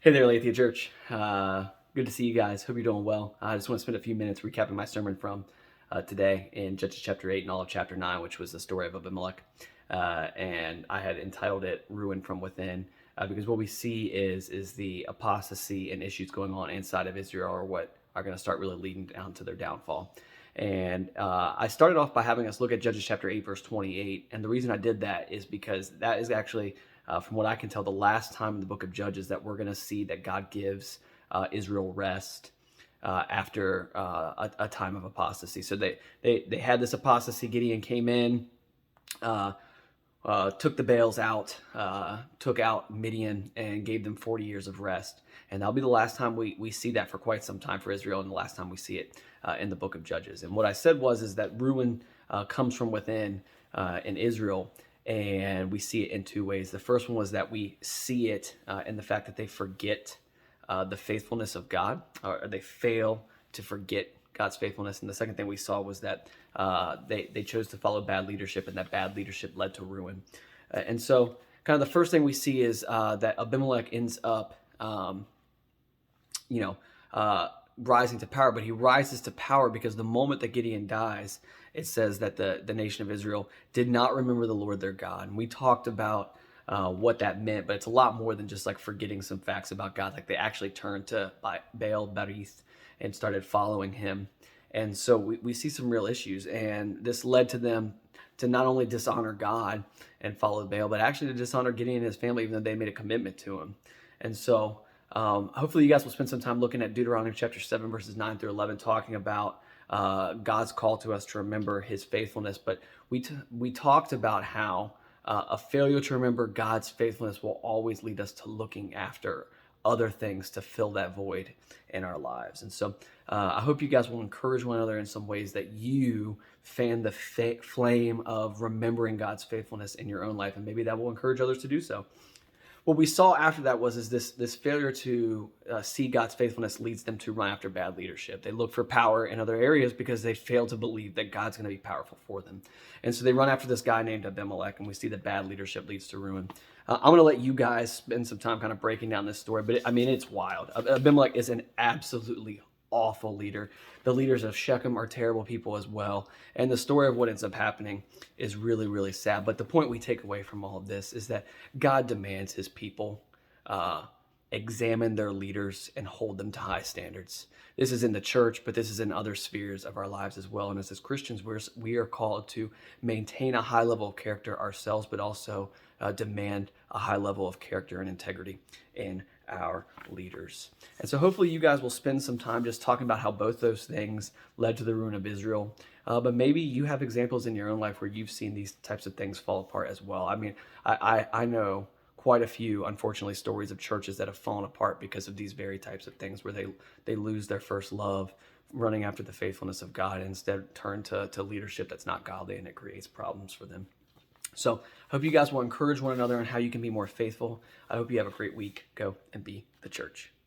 Hey there, Aletheia Church. Good to see you guys. Hope you're doing well. I just want to spend a few minutes recapping my sermon from today in Judges chapter 8 and all of chapter 9, which was the story of Abimelech. And I had entitled it Ruin from Within, because what we see is the apostasy and issues going on inside of Israel are what are going to start really leading down to their downfall. And I started off by having us look at Judges chapter 8, verse 28. And the reason I did that is because that is actually, from what I can tell, the last time in the book of Judges that we're going to see that God gives Israel rest after a time of apostasy. So they had this apostasy. Gideon came in, took the Baals out, took out Midian, and gave them 40 years of rest. And that'll be the last time we see that for quite some time for Israel, and the last time we see it in the book of Judges. And what I said is that ruin comes from within in Israel, and we see it in two ways. The first one was that we see it in the fact that they forget the faithfulness of God, or they fail to forget God's faithfulness. And the second thing we saw was that they chose to follow bad leadership, and that bad leadership led to ruin. And so kind of the first thing we see is that Abimelech ends up, rising to power, but he rises to power because the moment that Gideon dies, it says that the nation of Israel did not remember the Lord their God. And we talked about what that meant, but it's a lot more than just like forgetting some facts about God. Like they actually turned to Baal Berith and started following him. And so we see some real issues, and this led to them to not only dishonor God and follow Baal, but actually to dishonor Gideon and his family, even though they made a commitment to him. And so hopefully you guys will spend some time looking at Deuteronomy chapter 7, verses 9 through 11, talking about God's call to us to remember his faithfulness. But we talked about how a failure to remember God's faithfulness will always lead us to looking after other things to fill that void in our lives. And so I hope you guys will encourage one another in some ways that you fan the flame of remembering God's faithfulness in your own life, and maybe that will encourage others to do so. What we saw after that was this failure to see God's faithfulness leads them to run after bad leadership. They look for power in other areas because they fail to believe that God's going to be powerful for them. And so they run after this guy named Abimelech, and we see that bad leadership leads to ruin. I'm going to let you guys spend some time kind of breaking down this story, but it's wild. Abimelech is an absolutely awful leader. The leaders of Shechem are terrible people as well. And the story of what ends up happening is really, really sad. But the point we take away from all of this is that God demands his people examine their leaders and hold them to high standards. This is in the church, but this is in other spheres of our lives as well. And as Christians, we are called to maintain a high level of character ourselves, but also demand a high level of character and integrity in our leaders. And so hopefully you guys will spend some time just talking about how both those things led to the ruin of Israel. But maybe you have examples in your own life where you've seen these types of things fall apart as well. I know quite a few, unfortunately, stories of churches that have fallen apart because of these very types of things, where they lose their first love running after the faithfulness of God and instead turn to leadership that's not godly, and it creates problems for them. So hope you guys will encourage one another on how you can be more faithful. I hope you have a great week. Go and be the church.